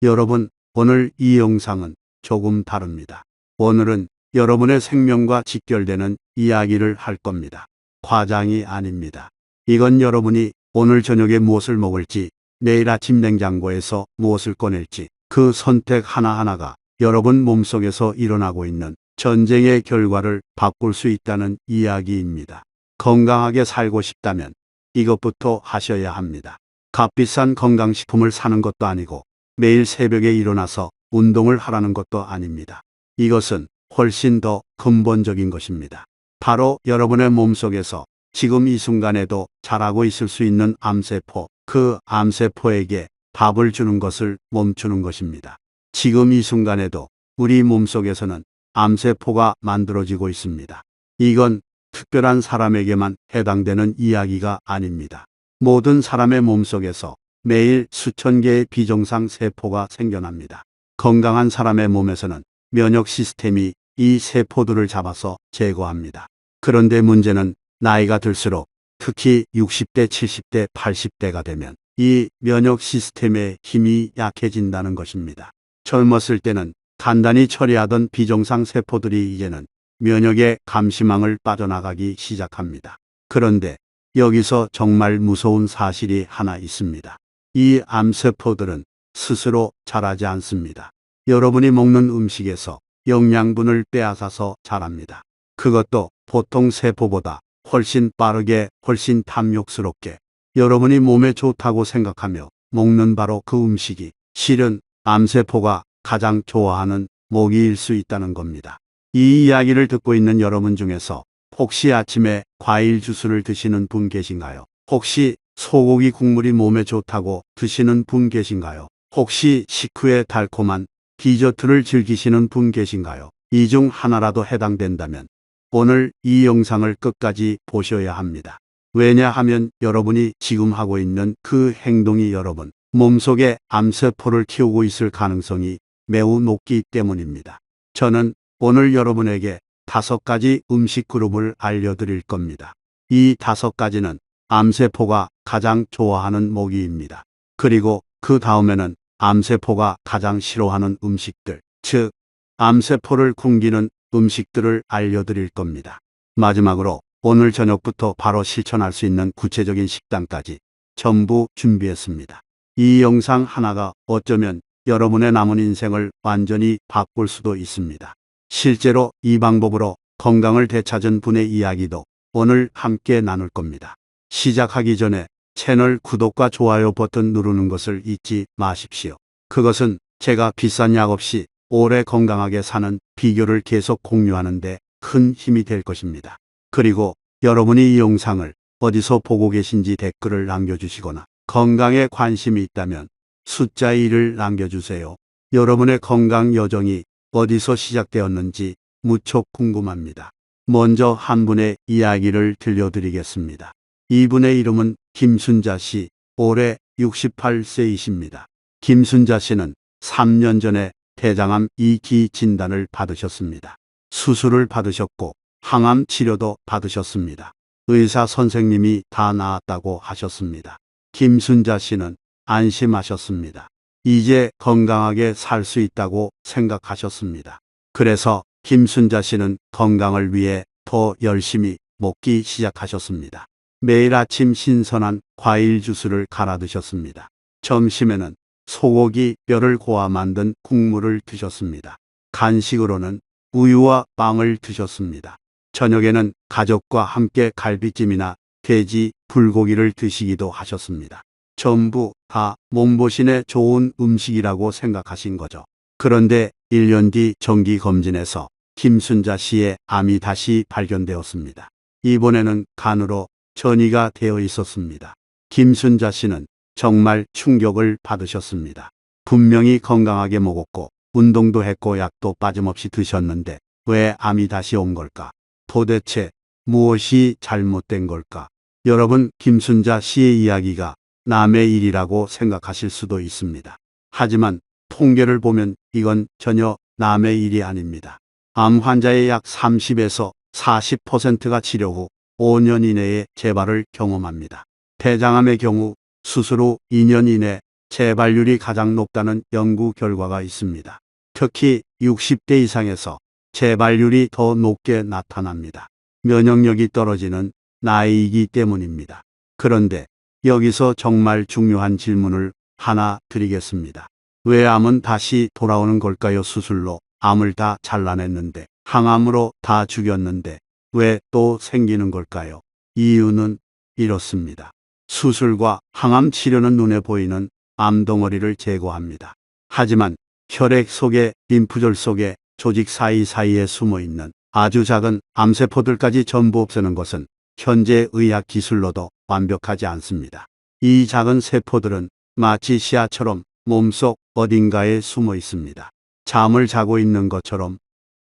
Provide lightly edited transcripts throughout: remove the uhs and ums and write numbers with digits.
여러분, 오늘 이 영상은 조금 다릅니다. 오늘은 여러분의 생명과 직결되는 이야기를 할 겁니다. 과장이 아닙니다. 이건 여러분이 오늘 저녁에 무엇을 먹을지, 내일 아침 냉장고에서 무엇을 꺼낼지, 그 선택 하나하나가 여러분 몸속에서 일어나고 있는 전쟁의 결과를 바꿀 수 있다는 이야기입니다. 건강하게 살고 싶다면 이것부터 하셔야 합니다. 값비싼 건강식품을 사는 것도 아니고 매일 새벽에 일어나서 운동을 하라는 것도 아닙니다. 이것은 훨씬 더 근본적인 것입니다. 바로 여러분의 몸속에서 지금 이 순간에도 자라고 있을 수 있는 암세포, 그 암세포에게 밥을 주는 것을 멈추는 것입니다. 지금 이 순간에도 우리 몸속에서는 암세포가 만들어지고 있습니다. 이건 특별한 사람에게만 해당되는 이야기가 아닙니다. 모든 사람의 몸속에서 매일 수천 개의 비정상 세포가 생겨납니다. 건강한 사람의 몸에서는 면역 시스템이 이 세포들을 잡아서 제거합니다. 그런데 문제는 나이가 들수록 특히 60대, 70대, 80대가 되면 이 면역 시스템의 힘이 약해진다는 것입니다. 젊었을 때는 간단히 처리하던 비정상 세포들이 이제는 면역의 감시망을 빠져나가기 시작합니다. 그런데 여기서 정말 무서운 사실이 하나 있습니다. 이 암세포들은 스스로 자라지 않습니다. 여러분이 먹는 음식에서 영양분을 빼앗아서 자랍니다. 그것도 보통 세포보다 훨씬 빠르게, 훨씬 탐욕스럽게 여러분이 몸에 좋다고 생각하며 먹는 바로 그 음식이 실은 암세포가 가장 좋아하는 먹이일 수 있다는 겁니다. 이 이야기를 듣고 있는 여러분 중에서 혹시 아침에 과일 주스를 드시는 분 계신가요? 혹시 소고기 국물이 몸에 좋다고 드시는 분 계신가요? 혹시 식후에 달콤한 디저트를 즐기시는 분 계신가요? 이 중 하나라도 해당된다면 오늘 이 영상을 끝까지 보셔야 합니다. 왜냐하면 여러분이 지금 하고 있는 그 행동이 여러분 몸속에 암세포를 키우고 있을 가능성이 매우 높기 때문입니다. 저는 오늘 여러분에게 5가지 음식 그룹을 알려드릴 겁니다. 이 5가지는 암세포가 가장 좋아하는 먹이입니다. 그리고 그 다음에는 암세포가 가장 싫어하는 음식들, 즉 암세포를 굶기는 음식들을 알려드릴 겁니다. 마지막으로 오늘 저녁부터 바로 실천할 수 있는 구체적인 식단까지 전부 준비했습니다. 이 영상 하나가 어쩌면 여러분의 남은 인생을 완전히 바꿀 수도 있습니다. 실제로 이 방법으로 건강을 되찾은 분의 이야기도 오늘 함께 나눌 겁니다. 시작하기 전에 채널 구독과 좋아요 버튼 누르는 것을 잊지 마십시오. 그것은 제가 비싼 약 없이 오래 건강하게 사는 비결을 계속 공유하는 데 큰 힘이 될 것입니다. 그리고 여러분이 이 영상을 어디서 보고 계신지 댓글을 남겨주시거나 건강에 관심이 있다면 숫자 1을 남겨주세요. 여러분의 건강 여정이 어디서 시작되었는지 무척 궁금합니다. 먼저 한 분의 이야기를 들려드리겠습니다. 이분의 이름은 김순자 씨, 올해 68세이십니다. 김순자 씨는 3년 전에 대장암 2기 진단을 받으셨습니다. 수술을 받으셨고 항암 치료도 받으셨습니다. 의사 선생님이 다 나았다고 하셨습니다. 김순자 씨는 안심하셨습니다. 이제 건강하게 살 수 있다고 생각하셨습니다. 그래서 김순자 씨는 건강을 위해 더 열심히 먹기 시작하셨습니다. 매일 아침 신선한 과일 주스를 갈아 드셨습니다. 점심에는 소고기 뼈를 고아 만든 국물을 드셨습니다. 간식으로는 우유와 빵을 드셨습니다. 저녁에는 가족과 함께 갈비찜이나 돼지, 불고기를 드시기도 하셨습니다. 전부 다 몸보신에 좋은 음식이라고 생각하신 거죠. 그런데 1년 뒤 정기검진에서 김순자 씨의 암이 다시 발견되었습니다. 이번에는 간으로 전이가 되어 있었습니다. 김순자 씨는 정말 충격을 받으셨습니다. 분명히 건강하게 먹었고 운동도 했고 약도 빠짐없이 드셨는데 왜 암이 다시 온 걸까? 도대체 무엇이 잘못된 걸까? 여러분, 김순자 씨의 이야기가 남의 일이라고 생각하실 수도 있습니다. 하지만 통계를 보면 이건 전혀 남의 일이 아닙니다. 암 환자의 약 30에서 40%가 치료 후 5년 이내에 재발을 경험합니다. 대장암의 경우 수술 후 2년 이내 재발률이 가장 높다는 연구 결과가 있습니다. 특히 60대 이상에서 재발률이 더 높게 나타납니다. 면역력이 떨어지는 나이이기 때문입니다. 그런데 여기서 정말 중요한 질문을 하나 드리겠습니다. 왜 암은 다시 돌아오는 걸까요? 수술로 암을 다 잘라냈는데, 항암으로 다 죽였는데 왜 또 생기는 걸까요? 이유는 이렇습니다. 수술과 항암 치료는 눈에 보이는 암덩어리를 제거합니다. 하지만 혈액 속에, 림프절 속에, 조직 사이사이에 숨어있는 아주 작은 암세포들까지 전부 없애는 것은 현재 의학 기술로도 완벽하지 않습니다. 이 작은 세포들은 마치 씨앗처럼 몸속 어딘가에 숨어 있습니다. 잠을 자고 있는 것처럼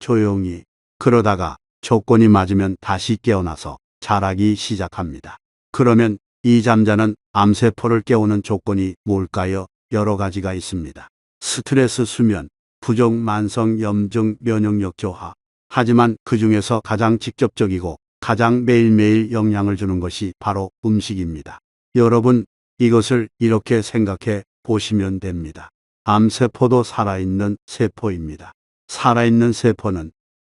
조용히. 그러다가 조건이 맞으면 다시 깨어나서 자라기 시작합니다. 그러면 이 잠자는 암세포를 깨우는 조건이 뭘까요? 여러 가지가 있습니다. 스트레스, 수면, 부족, 만성 염증, 면역력 저하. 하지만 그 중에서 가장 직접적이고 가장 매일매일 영향을 주는 것이 바로 음식입니다. 여러분, 이것을 이렇게 생각해 보시면 됩니다. 암세포도 살아있는 세포입니다. 살아있는 세포는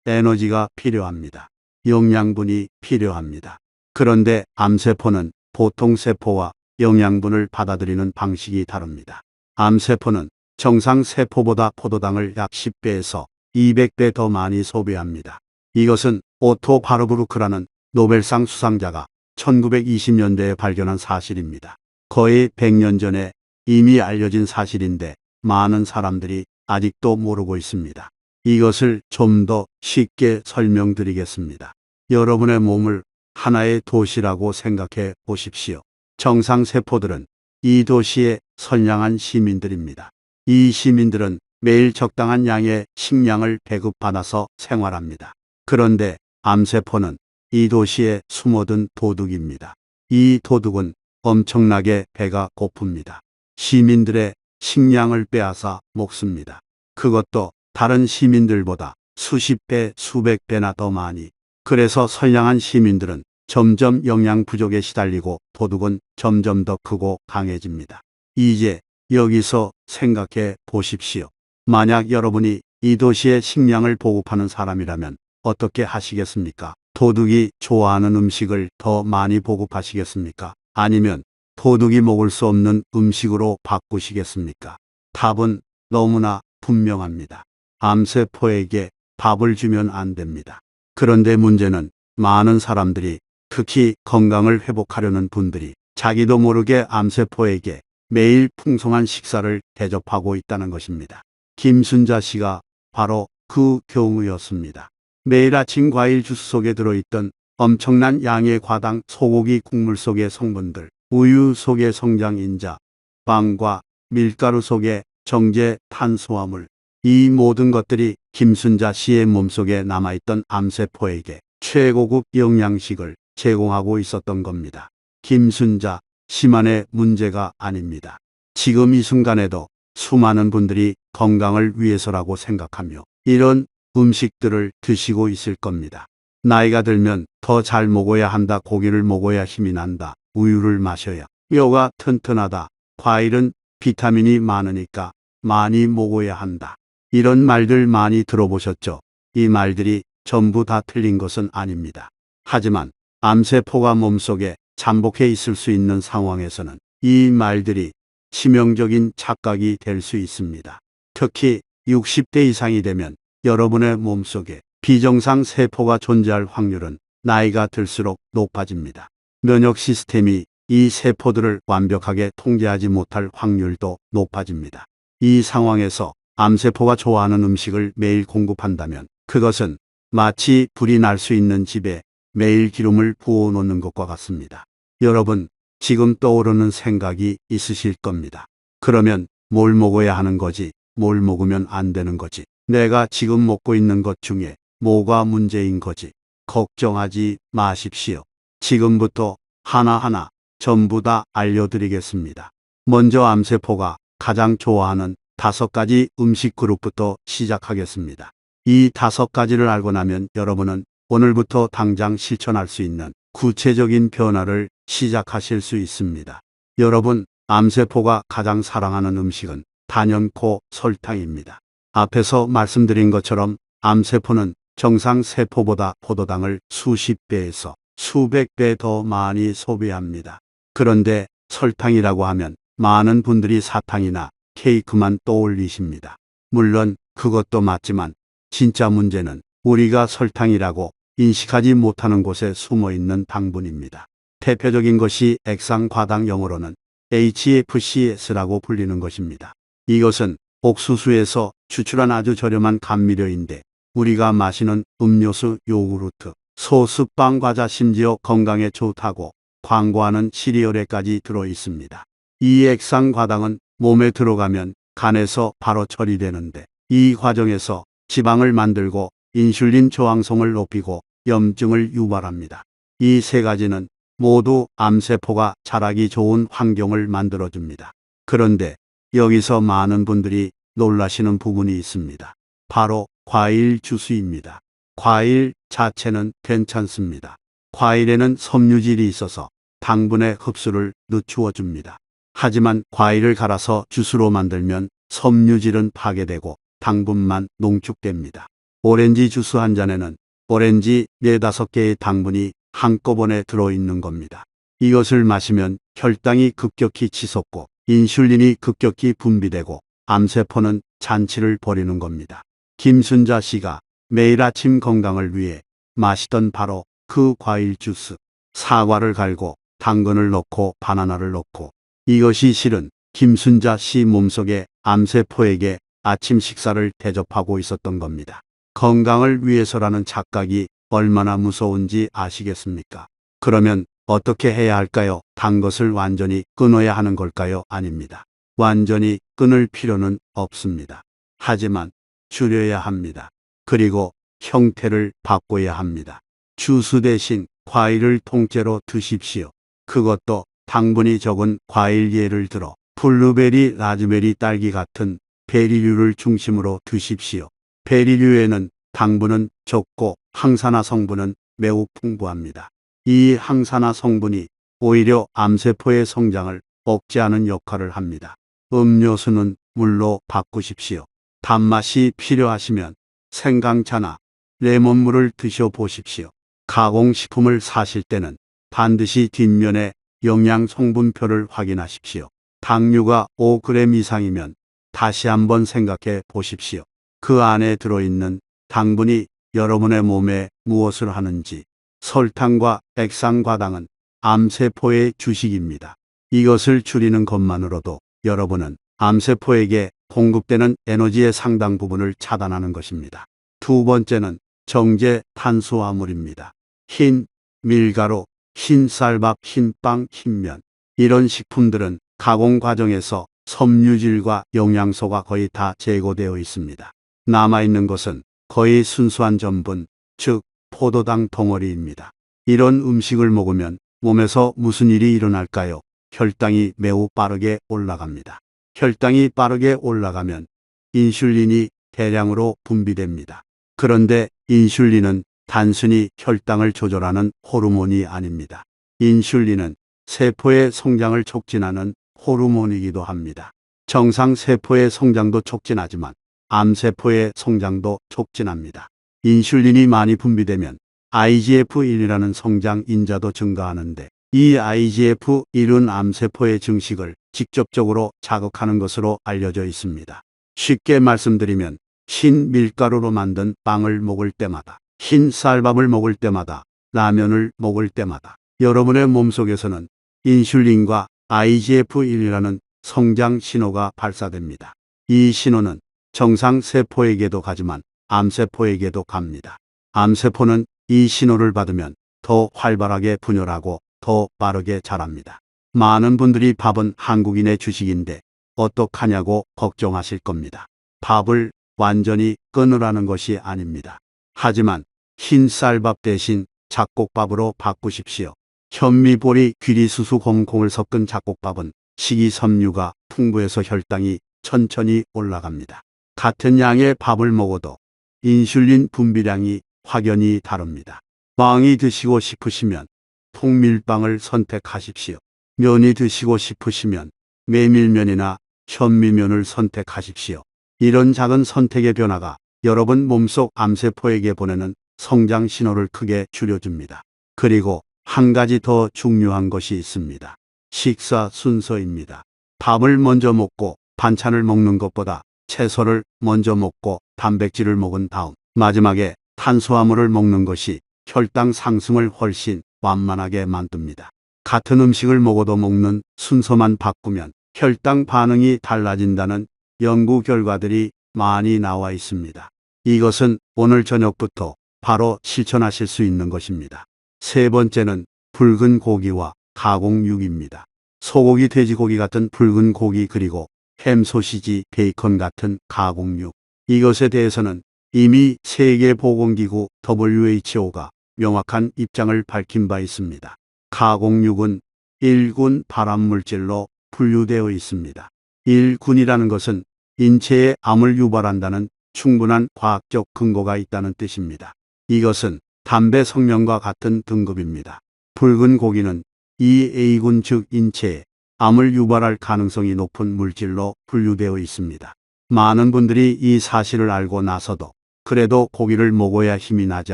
에너지가 필요합니다. 영양분이 필요합니다. 그런데 암세포는 보통 세포와 영양분을 받아들이는 방식이 다릅니다. 암세포는 정상 세포보다 포도당을 약 10배에서 200배 더 많이 소비합니다. 이것은 오토 바르부르크라는 노벨상 수상자가 1920년대에 발견한 사실입니다. 거의 100년 전에 이미 알려진 사실인데 많은 사람들이 아직도 모르고 있습니다. 이것을 좀 더 쉽게 설명드리겠습니다. 여러분의 몸을 하나의 도시라고 생각해 보십시오. 정상 세포들은 이 도시의 선량한 시민들입니다. 이 시민들은 매일 적당한 양의 식량을 배급받아서 생활합니다. 그런데 암세포는 이 도시에 숨어든 도둑입니다. 이 도둑은 엄청나게 배가 고픕니다. 시민들의 식량을 빼앗아 먹습니다. 그것도 다른 시민들보다 수십 배, 수백 배나 더 많이. 그래서 선량한 시민들은 점점 영양 부족에 시달리고 도둑은 점점 더 크고 강해집니다. 이제 여기서 생각해 보십시오. 만약 여러분이 이 도시의 식량을 보급하는 사람이라면 어떻게 하시겠습니까? 도둑이 좋아하는 음식을 더 많이 보급하시겠습니까? 아니면 도둑이 먹을 수 없는 음식으로 바꾸시겠습니까? 답은 너무나 분명합니다. 암세포에게 밥을 주면 안 됩니다. 그런데 문제는 많은 사람들이, 특히 건강을 회복하려는 분들이 자기도 모르게 암세포에게 매일 풍성한 식사를 대접하고 있다는 것입니다. 김순자 씨가 바로 그 경우였습니다. 매일 아침 과일 주스 속에 들어있던 엄청난 양의 과당, 소고기 국물 속의 성분들, 우유 속의 성장인자, 빵과 밀가루 속의 정제 탄수화물, 이 모든 것들이 김순자 씨의 몸속에 남아있던 암세포에게 최고급 영양식을 제공하고 있었던 겁니다. 김순자 씨만의 문제가 아닙니다. 지금 이 순간에도 수많은 분들이 건강을 위해서라고 생각하며 이런 음식들을 드시고 있을 겁니다. 나이가 들면 더 잘 먹어야 한다, 고기를 먹어야 힘이 난다, 우유를 마셔야 뼈가 튼튼하다, 과일은 비타민이 많으니까 많이 먹어야 한다. 이런 말들 많이 들어보셨죠? 이 말들이 전부 다 틀린 것은 아닙니다. 하지만 암세포가 몸속에 잠복해 있을 수 있는 상황에서는 이 말들이 치명적인 착각이 될 수 있습니다. 특히 60대 이상이 되면 여러분의 몸속에 비정상 세포가 존재할 확률은 나이가 들수록 높아집니다. 면역 시스템이 이 세포들을 완벽하게 통제하지 못할 확률도 높아집니다. 이 상황에서 암세포가 좋아하는 음식을 매일 공급한다면 그것은 마치 불이 날 수 있는 집에 매일 기름을 부어 놓는 것과 같습니다. 여러분, 지금 떠오르는 생각이 있으실 겁니다. 그러면 뭘 먹어야 하는 거지? 뭘 먹으면 안 되는 거지? 내가 지금 먹고 있는 것 중에 뭐가 문제인 거지? 걱정하지 마십시오. 지금부터 하나하나 전부 다 알려드리겠습니다. 먼저 암세포가 가장 좋아하는 5가지 음식 그룹부터 시작하겠습니다. 이 5가지를 알고 나면 여러분은 오늘부터 당장 실천할 수 있는 구체적인 변화를 시작하실 수 있습니다. 여러분, 암세포가 가장 사랑하는 음식은 단연코 설탕입니다. 앞에서 말씀드린 것처럼 암세포는 정상 세포보다 포도당을 수십 배에서 수백 배 더 많이 소비합니다. 그런데 설탕이라고 하면 많은 분들이 사탕이나 케이크만 떠올리십니다. 물론 그것도 맞지만 진짜 문제는 우리가 설탕이라고 인식하지 못하는 곳에 숨어 있는 당분입니다. 대표적인 것이 액상과당, 영어로는 HFCS라고 불리는 것입니다. 이것은 옥수수에서 추출한 아주 저렴한 감미료인데 우리가 마시는 음료수, 요구르트, 소스, 빵, 과자, 심지어 건강에 좋다고 광고하는 시리얼에까지 들어 있습니다. 이 액상과당은 몸에 들어가면 간에서 바로 처리되는데 이 과정에서 지방을 만들고 인슐린 저항성을 높이고 염증을 유발합니다. 이 세 가지는 모두 암세포가 자라기 좋은 환경을 만들어줍니다. 그런데 여기서 많은 분들이 놀라시는 부분이 있습니다. 바로 과일 주스입니다. 과일 자체는 괜찮습니다. 과일에는 섬유질이 있어서 당분의 흡수를 늦추어 줍니다. 하지만 과일을 갈아서 주스로 만들면 섬유질은 파괴되고 당분만 농축됩니다. 오렌지 주스 한 잔에는 오렌지 4~5개의 당분이 한꺼번에 들어있는 겁니다. 이것을 마시면 혈당이 급격히 치솟고 인슐린이 급격히 분비되고 암세포는 잔치를 벌이는 겁니다. 김순자 씨가 매일 아침 건강을 위해 마시던 바로 그 과일 주스. 사과를 갈고 당근을 넣고 바나나를 넣고, 이것이 실은 김순자 씨 몸속의 암세포에게 아침 식사를 대접하고 있었던 겁니다. 건강을 위해서라는 착각이 얼마나 무서운지 아시겠습니까? 그러면 어떻게 해야 할까요? 단 것을 완전히 끊어야 하는 걸까요? 아닙니다. 완전히 끊을 필요는 없습니다. 하지만 줄여야 합니다. 그리고 형태를 바꿔야 합니다. 주스 대신 과일을 통째로 드십시오. 그것도 당분이 적은 과일, 예를 들어 블루베리, 라즈베리, 딸기 같은 베리류를 중심으로 드십시오. 베리류에는 당분은 적고 항산화 성분은 매우 풍부합니다. 이 항산화 성분이 오히려 암세포의 성장을 억제하는 역할을 합니다. 음료수는 물로 바꾸십시오. 단맛이 필요하시면 생강차나 레몬물을 드셔보십시오. 가공식품을 사실 때는 반드시 뒷면에 영양 성분표를 확인하십시오. 당류가 5g 이상이면 다시 한번 생각해 보십시오. 그 안에 들어있는 당분이 여러분의 몸에 무엇을 하는지. 설탕과 액상과당은 암세포의 주식입니다. 이것을 줄이는 것만으로도 여러분은 암세포에게 공급되는 에너지의 상당 부분을 차단하는 것입니다. 두 번째는 정제 탄수화물입니다. 흰 밀가루, 흰 쌀밥, 흰 빵, 흰면. 이런 식품들은 가공 과정에서 섬유질과 영양소가 거의 다 제거되어 있습니다. 남아있는 것은 거의 순수한 전분, 즉 포도당 덩어리입니다. 이런 음식을 먹으면 몸에서 무슨 일이 일어날까요? 혈당이 매우 빠르게 올라갑니다. 혈당이 빠르게 올라가면 인슐린이 대량으로 분비됩니다. 그런데 인슐린은 단순히 혈당을 조절하는 호르몬이 아닙니다. 인슐린은 세포의 성장을 촉진하는 호르몬이기도 합니다. 정상 세포의 성장도 촉진하지만 암세포의 성장도 촉진합니다. 인슐린이 많이 분비되면 IGF-1이라는 성장 인자도 증가하는데, 이 IGF-1은 암세포의 증식을 직접적으로 자극하는 것으로 알려져 있습니다. 쉽게 말씀드리면 흰 밀가루로 만든 빵을 먹을 때마다, 흰 쌀밥을 먹을 때마다, 라면을 먹을 때마다 여러분의 몸속에서는 인슐린과 IGF-1이라는 성장 신호가 발사됩니다. 이 신호는 정상 세포에게도 가지만 암세포에게도 갑니다. 암세포는 이 신호를 받으면 더 활발하게 분열하고 더 빠르게 자랍니다. 많은 분들이 밥은 한국인의 주식인데 어떡하냐고 걱정하실 겁니다. 밥을 완전히 끊으라는 것이 아닙니다. 하지만 흰 쌀밥 대신 잡곡밥으로 바꾸십시오. 현미, 보리, 귀리, 수수, 홍콩을 섞은 잡곡밥은 식이섬유가 풍부해서 혈당이 천천히 올라갑니다. 같은 양의 밥을 먹어도 인슐린 분비량이 확연히 다릅니다. 빵이 드시고 싶으시면 통밀빵을 선택하십시오. 면이 드시고 싶으시면 메밀면이나 현미면을 선택하십시오. 이런 작은 선택의 변화가 여러분 몸속 암세포에게 보내는 성장 신호를 크게 줄여줍니다. 그리고 한 가지 더 중요한 것이 있습니다. 식사 순서입니다. 밥을 먼저 먹고 반찬을 먹는 것보다 채소를 먼저 먹고 단백질을 먹은 다음 마지막에 탄수화물을 먹는 것이 혈당 상승을 훨씬 완만하게 만듭니다. 같은 음식을 먹어도 먹는 순서만 바꾸면 혈당 반응이 달라진다는 연구 결과들이 많이 나와 있습니다. 이것은 오늘 저녁부터 바로 실천하실 수 있는 것입니다. 세 번째는 붉은 고기와 가공육입니다. 소고기, 돼지고기 같은 붉은 고기 그리고 햄, 소시지, 베이컨 같은 가공육. 이것에 대해서는 이미 세계보건기구 WHO가 명확한 입장을 밝힌 바 있습니다. 가공육은 1군 발암물질로 분류되어 있습니다. 1군이라는 것은 인체에 암을 유발한다는 충분한 과학적 근거가 있다는 뜻입니다. 이것은 담배 성명과 같은 등급입니다. 붉은 고기는 2A군 즉 인체에 암을 유발할 가능성이 높은 물질로 분류되어 있습니다. 많은 분들이 이 사실을 알고 나서도 그래도 고기를 먹어야 힘이 나지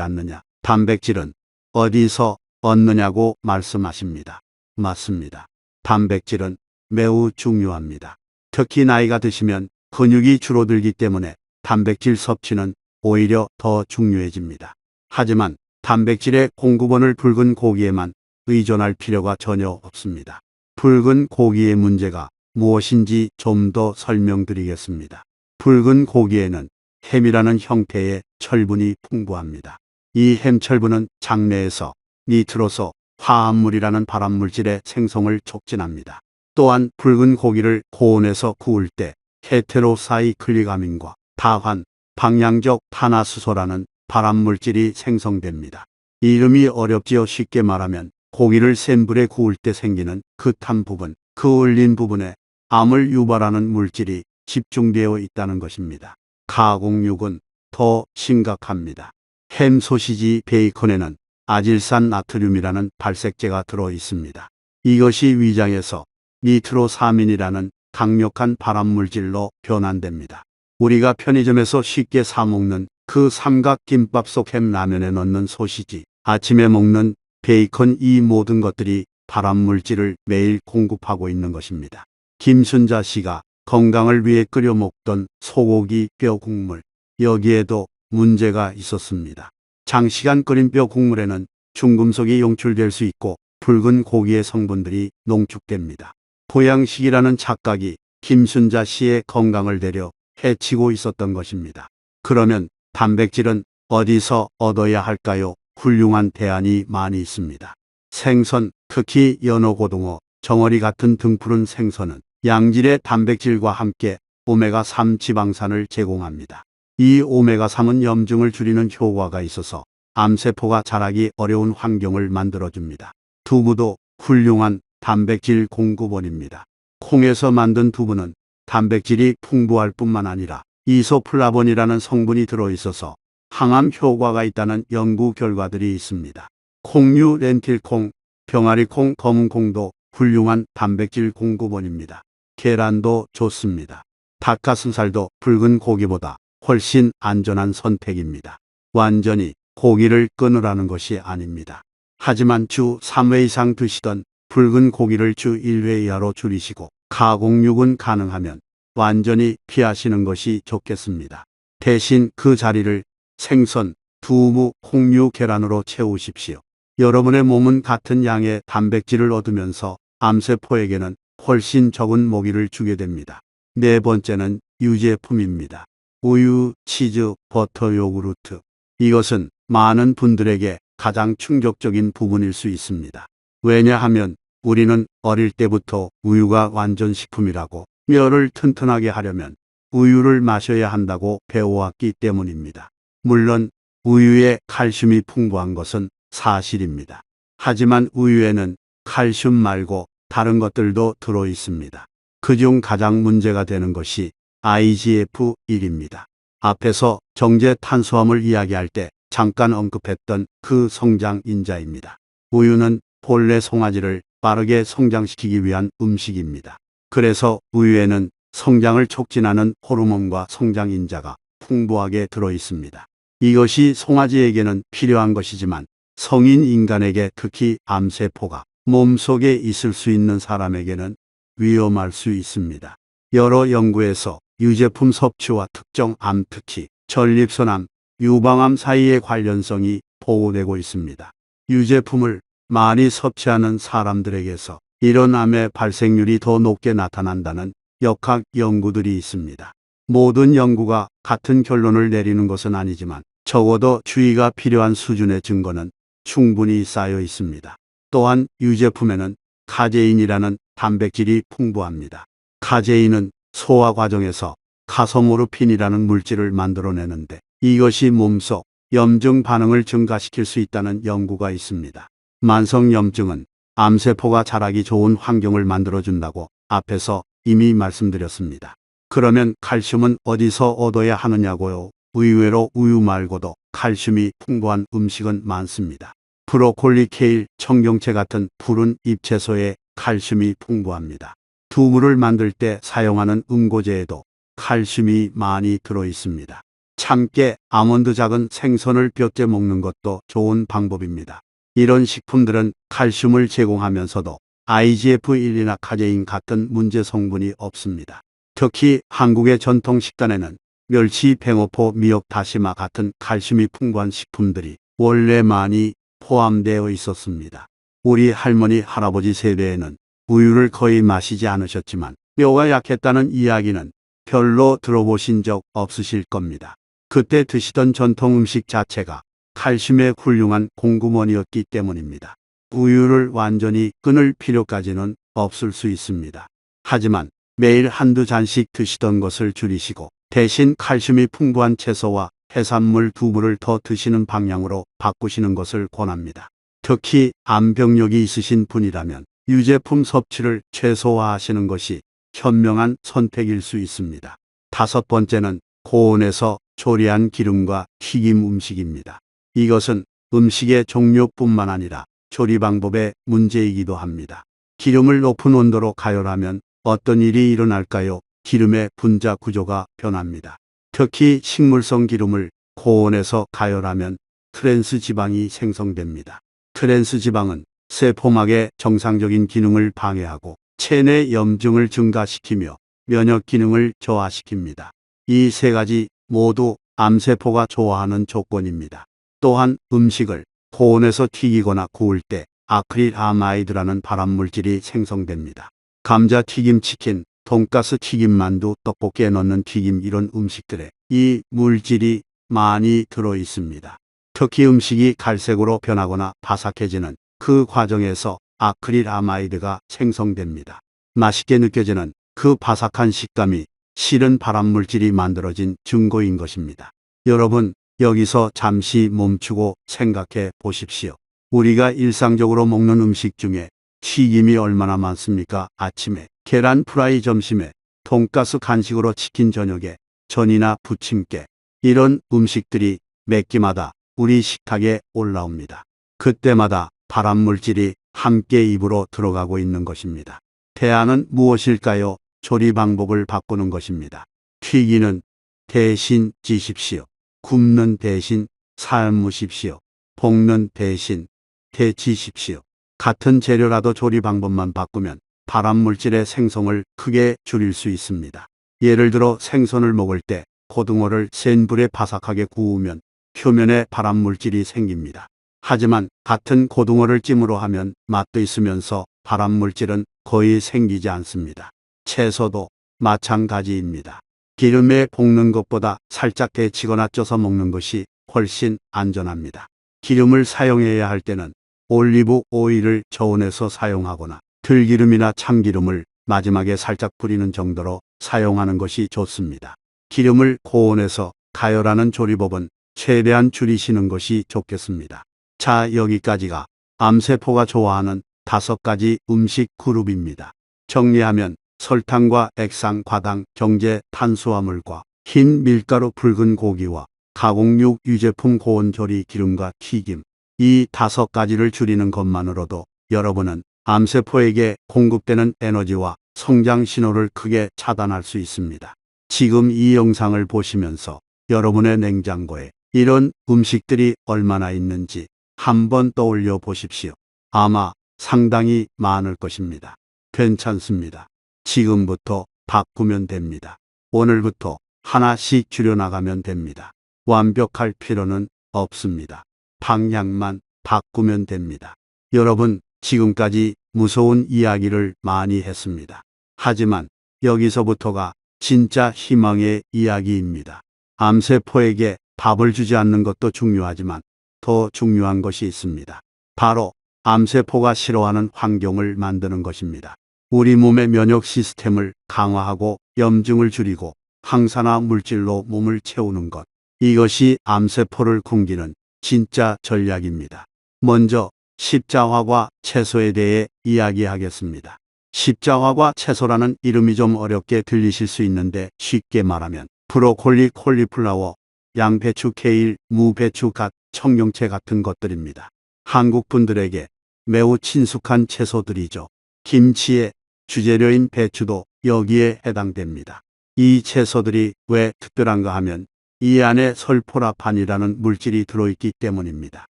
않느냐, 단백질은 어디서 얻느냐고 말씀하십니다. 맞습니다. 단백질은 매우 중요합니다. 특히 나이가 드시면 근육이 줄어들기 때문에 단백질 섭취는 오히려 더 중요해집니다. 하지만 단백질의 공급원을 붉은 고기에만 의존할 필요가 전혀 없습니다. 붉은 고기의 문제가 무엇인지 좀 더 설명드리겠습니다. 붉은 고기에는 햄이라는 형태의 철분이 풍부합니다. 이 햄철분은 장내에서 니트로소 화합물이라는 발암물질의 생성을 촉진합니다. 또한 붉은 고기를 고온에서 구울 때 헤테로사이클릭아민과 다환, 방향적 탄화수소라는 발암물질이 생성됩니다. 이름이 어렵지요. 쉽게 말하면 고기를 센 불에 구울 때 생기는 그 탄 부분, 그 얼린 부분에 암을 유발하는 물질이 집중되어 있다는 것입니다. 가공육은 더 심각합니다. 햄, 소시지, 베이컨에는 아질산 나트륨이라는 발색제가 들어 있습니다. 이것이 위장에서 니트로사민이라는 강력한 발암물질로 변환됩니다. 우리가 편의점에서 쉽게 사 먹는 그 삼각김밥 속 햄, 라면에 넣는 소시지, 아침에 먹는 베이컨, 이 모든 것들이 발암물질을 매일 공급하고 있는 것입니다. 김순자 씨가 건강을 위해 끓여 먹던 소고기 뼈 국물, 여기에도 문제가 있었습니다. 장시간 끓인 뼈 국물에는 중금속이 용출될 수 있고 붉은 고기의 성분들이 농축됩니다. 보양식이라는 착각이 김순자 씨의 건강을 대려 해치고 있었던 것입니다. 그러면 단백질은 어디서 얻어야 할까요? 훌륭한 대안이 많이 있습니다. 생선, 특히 연어, 고등어, 정어리 같은 등푸른 생선은 양질의 단백질과 함께 오메가3 지방산을 제공합니다. 이 오메가3은 염증을 줄이는 효과가 있어서 암세포가 자라기 어려운 환경을 만들어줍니다. 두부도 훌륭한 단백질 공급원입니다. 콩에서 만든 두부는 단백질이 풍부할 뿐만 아니라 이소플라본이라는 성분이 들어있어서 항암 효과가 있다는 연구 결과들이 있습니다. 콩류, 렌틸콩, 병아리콩, 검은콩도 훌륭한 단백질 공급원입니다. 계란도 좋습니다. 닭가슴살도 붉은 고기보다 훨씬 안전한 선택입니다. 완전히 고기를 끊으라는 것이 아닙니다. 하지만 주 3회 이상 드시던 붉은 고기를 주 1회 이하로 줄이시고 가공육은 가능하면 완전히 피하시는 것이 좋겠습니다. 대신 그 자리를 생선, 두부, 콩류, 계란으로 채우십시오. 여러분의 몸은 같은 양의 단백질을 얻으면서 암세포에게는 훨씬 적은 먹이를 주게 됩니다. 네 번째는 유제품입니다. 우유, 치즈, 버터, 요구르트. 이것은 많은 분들에게 가장 충격적인 부분일 수 있습니다. 왜냐하면 우리는 어릴 때부터 우유가 완전식품이라고, 뼈를 튼튼하게 하려면 우유를 마셔야 한다고 배워왔기 때문입니다. 물론 우유에 칼슘이 풍부한 것은 사실입니다. 하지만 우유에는 칼슘 말고 다른 것들도 들어 있습니다. 그중 가장 문제가 되는 것이 IGF-1입니다. 앞에서 정제 탄수화물 이야기할 때 잠깐 언급했던 그 성장인자입니다. 우유는 본래 송아지를 빠르게 성장시키기 위한 음식입니다. 그래서 우유에는 성장을 촉진하는 호르몬과 성장인자가 풍부하게 들어 있습니다. 이것이 송아지에게는 필요한 것이지만 성인 인간에게, 특히 암세포가 몸속에 있을 수 있는 사람에게는 위험할 수 있습니다. 여러 연구에서 유제품 섭취와 특정 암, 특히 전립선암, 유방암 사이의 관련성이 보고되고 있습니다. 유제품을 많이 섭취하는 사람들에게서 이런 암의 발생률이 더 높게 나타난다는 역학 연구들이 있습니다. 모든 연구가 같은 결론을 내리는 것은 아니지만 적어도 주의가 필요한 수준의 증거는 충분히 쌓여 있습니다. 또한 유제품에는 카제인이라는 단백질이 풍부합니다. 카제인은 소화 과정에서 카서모르핀이라는 물질을 만들어내는데 이것이 몸속 염증 반응을 증가시킬 수 있다는 연구가 있습니다. 만성염증은 암세포가 자라기 좋은 환경을 만들어준다고 앞에서 이미 말씀드렸습니다. 그러면 칼슘은 어디서 얻어야 하느냐고요? 의외로 우유 말고도 칼슘이 풍부한 음식은 많습니다. 브로콜리, 케일, 청경채 같은 푸른 잎채소에 칼슘이 풍부합니다. 두부를 만들 때 사용하는 응고제에도 칼슘이 많이 들어 있습니다. 참깨, 아몬드, 작은 생선을 뼈째 먹는 것도 좋은 방법입니다. 이런 식품들은 칼슘을 제공하면서도 IGF-1이나 카제인 같은 문제 성분이 없습니다. 특히 한국의 전통 식단에는 멸치, 팽어포, 미역, 다시마 같은 칼슘이 풍부한 식품들이 원래 많이 포함되어 있었습니다. 우리 할머니, 할아버지 세대에는 우유를 거의 마시지 않으셨지만 뼈가 약했다는 이야기는 별로 들어보신 적 없으실 겁니다. 그때 드시던 전통 음식 자체가 칼슘의 훌륭한 공급원이었기 때문입니다. 우유를 완전히 끊을 필요까지는 없을 수 있습니다. 하지만 매일 한두 잔씩 드시던 것을 줄이시고 대신 칼슘이 풍부한 채소와 해산물, 두부를 더 드시는 방향으로 바꾸시는 것을 권합니다. 특히 암병력이 있으신 분이라면 유제품 섭취를 최소화하시는 것이 현명한 선택일 수 있습니다. 다섯 번째는 고온에서 조리한 기름과 튀김 음식입니다. 이것은 음식의 종류뿐만 아니라 조리 방법의 문제이기도 합니다. 기름을 높은 온도로 가열하면 어떤 일이 일어날까요? 기름의 분자 구조가 변합니다. 특히 식물성 기름을 고온에서 가열하면 트랜스 지방이 생성됩니다. 트랜스 지방은 세포막의 정상적인 기능을 방해하고 체내 염증을 증가시키며 면역 기능을 저하시킵니다. 이 세 가지 모두 암세포가 좋아하는 조건입니다. 또한 음식을 고온에서 튀기거나 구울 때 아크릴아마이드라는 발암물질이 생성됩니다. 감자 튀김, 치킨, 돈가스 튀김, 만두, 떡볶이에 넣는 튀김, 이런 음식들에 이 물질이 많이 들어 있습니다. 특히 음식이 갈색으로 변하거나 바삭해지는 그 과정에서 아크릴아마이드가 생성됩니다. 맛있게 느껴지는 그 바삭한 식감이 실은 발암물질이 만들어진 증거인 것입니다. 여러분, 여기서 잠시 멈추고 생각해 보십시오. 우리가 일상적으로 먹는 음식 중에 튀김이 얼마나 많습니까? 아침에 계란 프라이, 점심에 돈가스, 간식으로 치킨, 저녁에 전이나 부침개, 이런 음식들이 몇 끼마다 우리 식탁에 올라옵니다. 그때마다 발암물질이 함께 입으로 들어가고 있는 것입니다. 대안은 무엇일까요? 조리 방법을 바꾸는 것입니다. 튀기는 대신 찌십시오. 굽는 대신 삶으십시오. 볶는 대신 데치십시오. 같은 재료라도 조리 방법만 바꾸면 발암물질의 생성을 크게 줄일 수 있습니다. 예를 들어 생선을 먹을 때 고등어를 센 불에 바삭하게 구우면 표면에 발암물질이 생깁니다. 하지만 같은 고등어를 찜으로 하면 맛도 있으면서 발암물질은 거의 생기지 않습니다. 채소도 마찬가지입니다. 기름에 볶는 것보다 살짝 데치거나 쪄서 먹는 것이 훨씬 안전합니다. 기름을 사용해야 할 때는 올리브 오일을 저온에서 사용하거나 들기름이나 참기름을 마지막에 살짝 뿌리는 정도로 사용하는 것이 좋습니다. 기름을 고온에서 가열하는 조리법은 최대한 줄이시는 것이 좋겠습니다. 자, 여기까지가 암세포가 좋아하는 5가지 음식 그룹입니다. 정리하면 설탕과 액상, 과당, 정제, 탄수화물과 흰 밀가루, 붉은 고기와 가공육, 유제품, 고온 조리, 기름과 튀김, 이 5가지를 줄이는 것만으로도 여러분은 암세포에게 공급되는 에너지와 성장 신호를 크게 차단할 수 있습니다. 지금 이 영상을 보시면서 여러분의 냉장고에 이런 음식들이 얼마나 있는지 한번 떠올려 보십시오. 아마 상당히 많을 것입니다. 괜찮습니다. 지금부터 바꾸면 됩니다. 오늘부터 하나씩 줄여나가면 됩니다. 완벽할 필요는 없습니다. 방향만 바꾸면 됩니다. 여러분, 지금까지 무서운 이야기를 많이 했습니다. 하지만 여기서부터가 진짜 희망의 이야기입니다. 암세포에게 밥을 주지 않는 것도 중요하지만 더 중요한 것이 있습니다. 바로 암세포가 싫어하는 환경을 만드는 것입니다. 우리 몸의 면역 시스템을 강화하고 염증을 줄이고 항산화 물질로 몸을 채우는 것. 이것이 암세포를 굶기는 진짜 전략입니다. 먼저 십자화과 채소에 대해 이야기하겠습니다. 십자화과 채소라는 이름이 좀 어렵게 들리실 수 있는데 쉽게 말하면 브로콜리, 콜리플라워, 양배추, 케일, 무배추, 갓, 청경채 같은 것들입니다. 한국 분들에게 매우 친숙한 채소들이죠. 김치의 주재료인 배추도 여기에 해당됩니다. 이 채소들이 왜 특별한가 하면 이 안에 설포라판이라는 물질이 들어있기 때문입니다.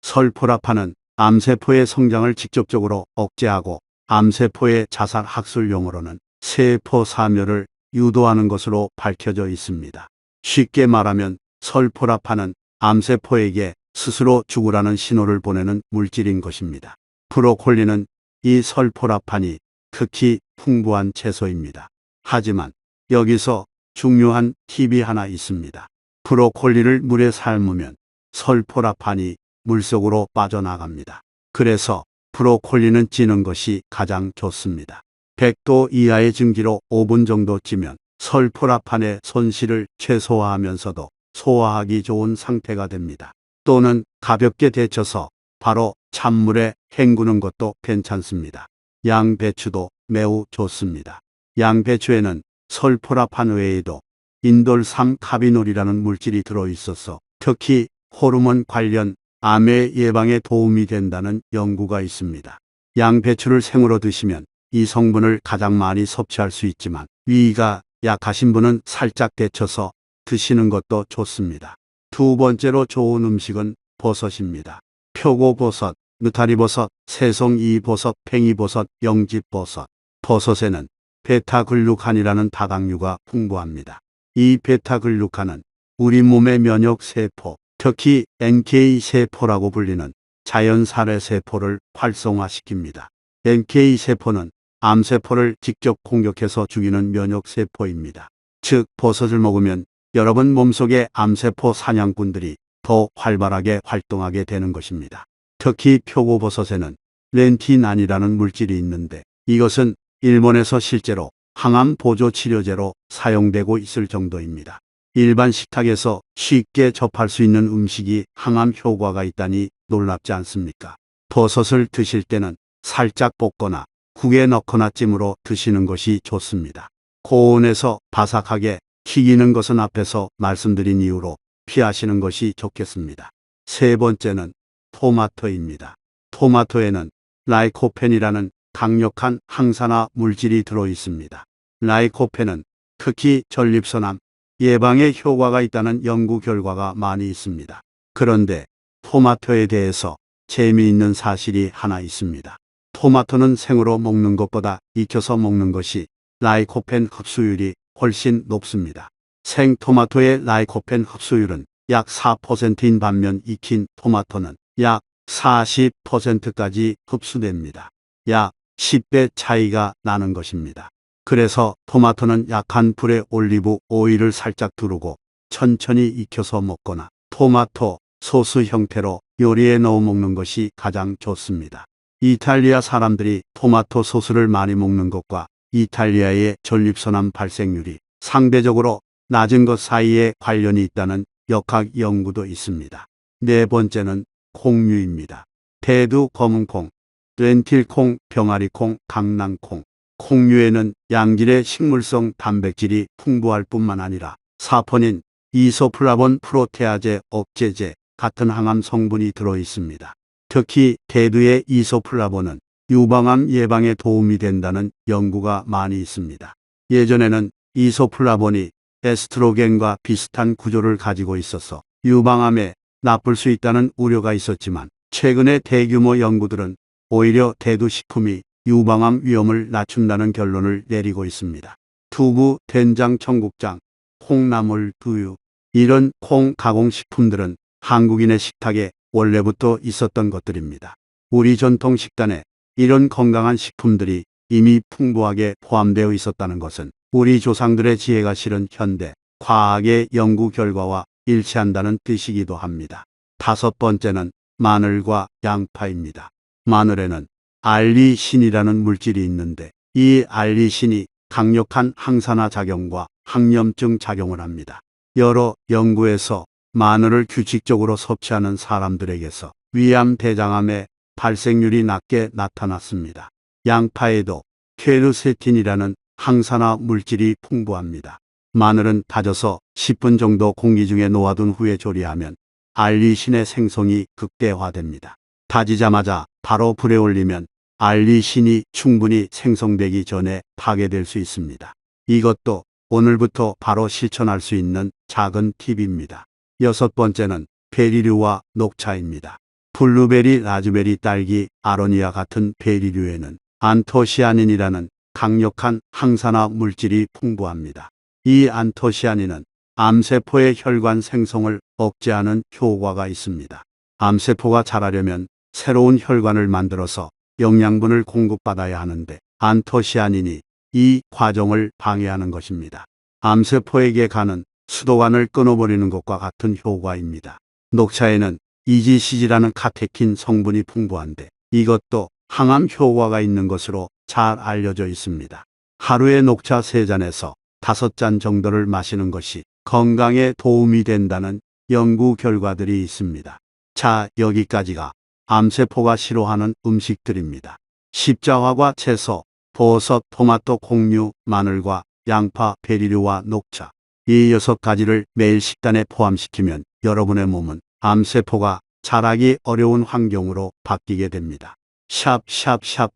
설포라판은 암세포의 성장을 직접적으로 억제하고 암세포의 자살 학술 용어로는 세포 사멸을 유도하는 것으로 밝혀져 있습니다. 쉽게 말하면 설포라판은 암세포에게 스스로 죽으라는 신호를 보내는 물질인 것입니다. 브로콜리는 이 설포라판이 극히 풍부한 채소입니다. 하지만 여기서 중요한 팁이 하나 있습니다. 브로콜리를 물에 삶으면 설포라판이 물속으로 빠져나갑니다. 그래서 브로콜리는 찌는 것이 가장 좋습니다. 100도 이하의 증기로 5분 정도 찌면 설포라판의 손실을 최소화하면서도 소화하기 좋은 상태가 됩니다. 또는 가볍게 데쳐서 바로 찬물에 헹구는 것도 괜찮습니다. 양배추도 매우 좋습니다. 양배추에는 설포라판 외에도 인돌3 카비놀이라는 물질이 들어있어서 특히 호르몬 관련 암의 예방에 도움이 된다는 연구가 있습니다. 양배추를 생으로 드시면 이 성분을 가장 많이 섭취할 수 있지만 위가 약하신 분은 살짝 데쳐서 드시는 것도 좋습니다. 두 번째로 좋은 음식은 버섯입니다. 표고버섯, 느타리버섯, 새송이버섯, 팽이버섯, 영지버섯. 버섯에는 베타글루칸이라는 다당류가 풍부합니다. 이 베타글루칸은 우리 몸의 면역세포, 특히 NK세포라고 불리는 자연살해세포를 활성화시킵니다. NK세포는 암세포를 직접 공격해서 죽이는 면역세포입니다. 즉, 버섯을 먹으면 여러분 몸속의 암세포 사냥꾼들이 더 활발하게 활동하게 되는 것입니다. 특히 표고버섯에는 렌틴안이라는 물질이 있는데 이것은 일본에서 실제로 항암 보조 치료제로 사용되고 있을 정도입니다. 일반 식탁에서 쉽게 접할 수 있는 음식이 항암 효과가 있다니 놀랍지 않습니까? 버섯을 드실 때는 살짝 볶거나 국에 넣거나 찜으로 드시는 것이 좋습니다. 고온에서 바삭하게 튀기는 것은 앞에서 말씀드린 이유로 피하시는 것이 좋겠습니다. 세 번째는 토마토입니다. 토마토에는 라이코펜이라는 강력한 항산화 물질이 들어있습니다. 라이코펜은 특히 전립선암 예방에 효과가 있다는 연구 결과가 많이 있습니다. 그런데 토마토에 대해서 재미있는 사실이 하나 있습니다. 토마토는 생으로 먹는 것보다 익혀서 먹는 것이 라이코펜 흡수율이 훨씬 높습니다. 생토마토의 라이코펜 흡수율은 약 4%인 반면 익힌 토마토는 약 40%까지 흡수됩니다. 약 10배 차이가 나는 것입니다. 그래서 토마토는 약한 불에 올리브 오일을 살짝 두르고 천천히 익혀서 먹거나 토마토 소스 형태로 요리에 넣어 먹는 것이 가장 좋습니다. 이탈리아 사람들이 토마토 소스를 많이 먹는 것과 이탈리아의 전립선암 발생률이 상대적으로 낮은 것 사이에 관련이 있다는 역학 연구도 있습니다. 네 번째는 콩류입니다. 대두 검은콩, 렌틸콩, 병아리콩, 강낭콩. 콩류에는 양질의 식물성 단백질이 풍부할 뿐만 아니라 사포닌, 이소플라본 프로테아제 억제제 같은 항암 성분이 들어있습니다. 특히 대두의 이소플라본은 유방암 예방에 도움이 된다는 연구가 많이 있습니다. 예전에는 이소플라본이 에스트로겐과 비슷한 구조를 가지고 있어서 유방암에 나쁠 수 있다는 우려가 있었지만 최근의 대규모 연구들은 오히려 대두식품이 유방암 위험을 낮춘다는 결론을 내리고 있습니다. 두부, 된장, 청국장, 콩나물, 두유 이런 콩 가공식품들은 한국인의 식탁에 원래부터 있었던 것들입니다. 우리 전통 식단에 이런 건강한 식품들이 이미 풍부하게 포함되어 있었다는 것은 우리 조상들의 지혜가 실은 현대 과학의 연구 결과와 일치한다는 뜻이기도 합니다. 다섯 번째는 마늘과 양파입니다. 마늘에는 알리신이라는 물질이 있는데 이 알리신이 강력한 항산화 작용과 항염증 작용을 합니다. 여러 연구에서 마늘을 규칙적으로 섭취하는 사람들에게서 위암, 대장암의 발생률이 낮게 나타났습니다. 양파에도 퀘르세틴이라는 항산화 물질이 풍부합니다. 마늘은 다져서 10분 정도 공기 중에 놓아둔 후에 조리하면 알리신의 생성이 극대화됩니다. 다지자마자 바로 불에 올리면 알리신이 충분히 생성되기 전에 파괴될 수 있습니다. 이것도 오늘부터 바로 실천할 수 있는 작은 팁입니다. 여섯 번째는 베리류와 녹차입니다. 블루베리, 라즈베리, 딸기, 아로니아 같은 베리류에는 안토시아닌이라는 강력한 항산화 물질이 풍부합니다. 이 안토시아닌은 암세포의 혈관 생성을 억제하는 효과가 있습니다. 암세포가 자라려면 새로운 혈관을 만들어서 영양분을 공급받아야 하는데 안토시아닌이 이 과정을 방해하는 것입니다. 암세포에게 가는 수도관을 끊어버리는 것과 같은 효과입니다. 녹차에는 EGCG라는 카테킨 성분이 풍부한데 이것도 항암 효과가 있는 것으로 잘 알려져 있습니다. 하루에 녹차 3잔에서 5잔 정도를 마시는 것이 건강에 도움이 된다는 연구 결과들이 있습니다. 자, 여기까지가 암세포가 싫어하는 음식들입니다. 십자화과 채소, 버섯, 토마토, 콩류, 마늘과 양파, 베리류와 녹차. 이 6가지를 매일 식단에 포함시키면 여러분의 몸은 암세포가 자라기 어려운 환경으로 바뀌게 됩니다.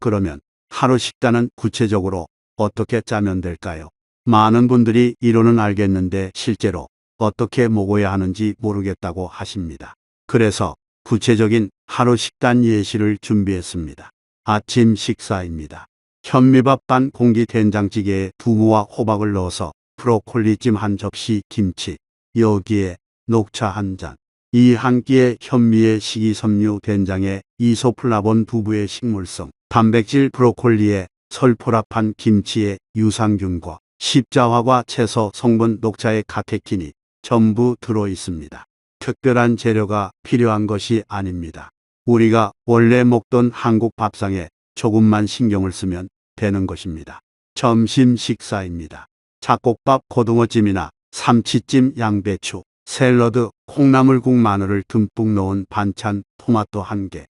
그러면 하루 식단은 구체적으로 어떻게 짜면 될까요? 많은 분들이 이론은 알겠는데 실제로 어떻게 먹어야 하는지 모르겠다고 하십니다. 그래서 구체적인 하루 식단 예시를 준비했습니다. 아침 식사입니다. 현미밥 반 공기 된장찌개에 두부와 호박을 넣어서 브로콜리찜 한 접시, 김치, 여기에 녹차 한 잔. 이 한 끼에 현미의 식이섬유, 된장에 이소플라본, 두부의 식물성, 단백질, 브로콜리에 설포라판, 김치에 유산균과 십자화과 채소 성분, 녹차의 카테킨이 전부 들어 있습니다. 특별한 재료가 필요한 것이 아닙니다. 우리가 원래 먹던 한국 밥상에 조금만 신경을 쓰면 되는 것입니다. 점심 식사입니다. 잡곡밥, 고등어찜이나 삼치찜, 양배추, 샐러드, 콩나물국, 마늘을 듬뿍 넣은 반찬, 토마토 1개,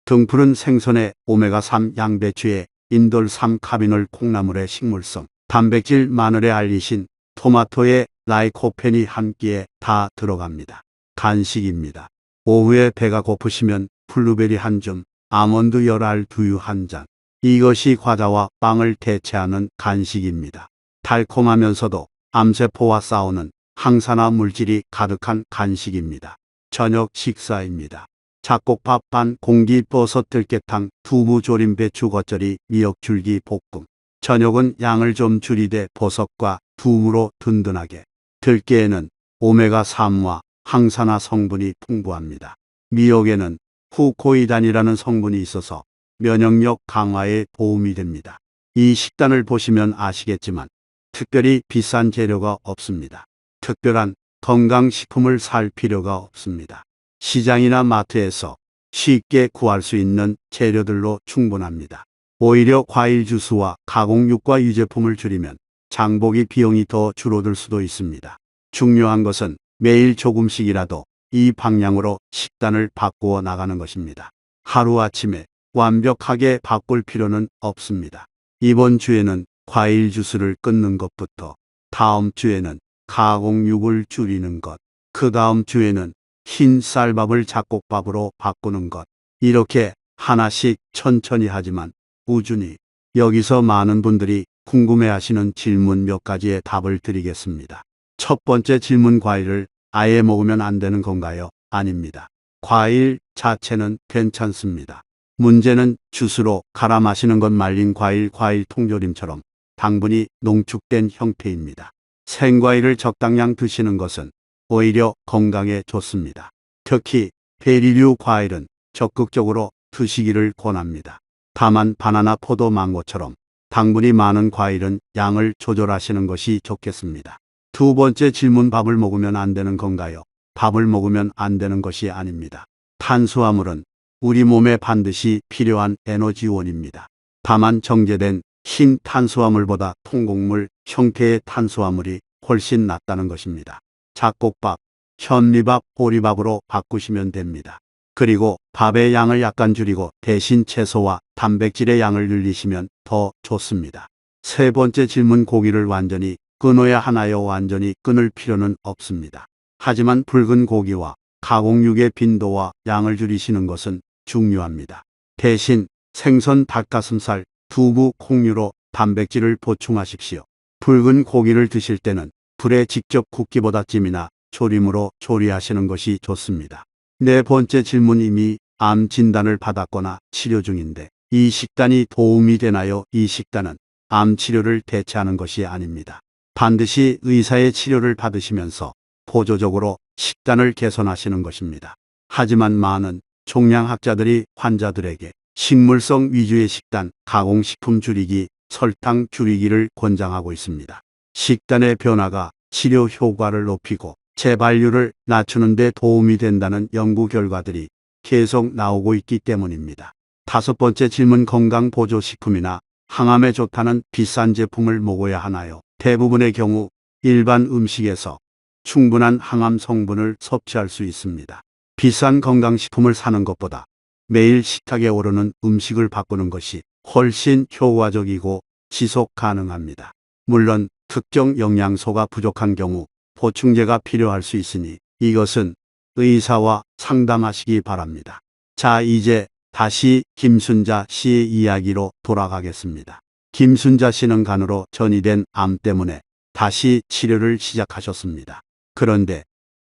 등푸른 생선에 오메가3, 양배추에 인돌3, 카비놀, 콩나물의 식물성, 단백질, 마늘의 알리신, 토마토에 라이코펜이 한 끼에 다 들어갑니다. 간식입니다. 오후에 배가 고프시면 블루베리 한 줌, 아몬드 10알, 두유 한 잔. 이것이 과자와 빵을 대체하는 간식입니다. 달콤하면서도 암세포와 싸우는 항산화 물질이 가득한 간식입니다. 저녁 식사입니다. 잡곡밥 반 공기, 버섯, 들깨탕, 두부, 조림, 배추, 겉절이, 미역, 줄기, 볶음. 저녁은 양을 좀 줄이되 버섯과 두부로 든든하게. 들깨에는 오메가3와 항산화 성분이 풍부합니다. 미역에는 후코이단이라는 성분이 있어서 면역력 강화에 도움이 됩니다. 이 식단을 보시면 아시겠지만 특별히 비싼 재료가 없습니다. 특별한 건강식품을 살 필요가 없습니다. 시장이나 마트에서 쉽게 구할 수 있는 재료들로 충분합니다. 오히려 과일 주스와 가공육과 유제품을 줄이면 장보기 비용이 더 줄어들 수도 있습니다. 중요한 것은 매일 조금씩이라도 이 방향으로 식단을 바꾸어 나가는 것입니다. 하루아침에 완벽하게 바꿀 필요는 없습니다. 이번 주에는 과일 주스를 끊는 것부터, 다음 주에는 가공육을 줄이는 것, 그 다음 주에는 흰 쌀밥을 잡곡밥으로 바꾸는 것, 이렇게 하나씩 천천히 하지만 꾸준히. 여기서 많은 분들이 궁금해하시는 질문 몇 가지의 답을 드리겠습니다. 첫 번째 질문, 과일을 아예 먹으면 안 되는 건가요? 아닙니다. 과일 자체는 괜찮습니다. 문제는 주스로 갈아 마시는 건 말린 과일, 과일 통조림처럼 당분이 농축된 형태입니다. 생과일을 적당량 드시는 것은 오히려 건강에 좋습니다. 특히 베리류 과일은 적극적으로 드시기를 권합니다. 다만 바나나, 포도, 망고처럼 당분이 많은 과일은 양을 조절하시는 것이 좋겠습니다. 두 번째 질문, 밥을 먹으면 안 되는 건가요? 밥을 먹으면 안 되는 것이 아닙니다. 탄수화물은 우리 몸에 반드시 필요한 에너지원입니다. 다만 정제된 흰 탄수화물보다 통곡물 형태의 탄수화물이 훨씬 낫다는 것입니다. 잡곡밥, 현미밥, 보리밥으로 바꾸시면 됩니다. 그리고 밥의 양을 약간 줄이고 대신 채소와 단백질의 양을 늘리시면 더 좋습니다. 세 번째 질문, 고기를 완전히 끊어야 하나요? 완전히 끊을 필요는 없습니다. 하지만 붉은 고기와 가공육의 빈도와 양을 줄이시는 것은 중요합니다. 대신 생선, 닭가슴살, 두부, 콩류로 단백질을 보충하십시오. 붉은 고기를 드실 때는 불에 직접 굽기보다 찜이나 조림으로 조리하시는 것이 좋습니다. 네 번째 질문, 이미 암 진단을 받았거나 치료 중인데 이 식단이 도움이 되나요? 이 식단은 암 치료를 대체하는 것이 아닙니다. 반드시 의사의 치료를 받으시면서 보조적으로 식단을 개선하시는 것입니다. 하지만 많은 종양학자들이 환자들에게 식물성 위주의 식단, 가공식품 줄이기, 설탕 줄이기를 권장하고 있습니다. 식단의 변화가 치료 효과를 높이고 재발률을 낮추는 데 도움이 된다는 연구 결과들이 계속 나오고 있기 때문입니다. 다섯 번째 질문, 건강보조식품이나 항암에 좋다는 비싼 제품을 먹어야 하나요? 대부분의 경우 일반 음식에서 충분한 항암 성분을 섭취할 수 있습니다. 비싼 건강식품을 사는 것보다 매일 식탁에 오르는 음식을 바꾸는 것이 훨씬 효과적이고 지속 가능합니다. 물론 특정 영양소가 부족한 경우 보충제가 필요할 수 있으니 이것은 의사와 상담하시기 바랍니다. 자, 이제 다시 김순자 씨의 이야기로 돌아가겠습니다. 김순자 씨는 간으로 전이된 암 때문에 다시 치료를 시작하셨습니다. 그런데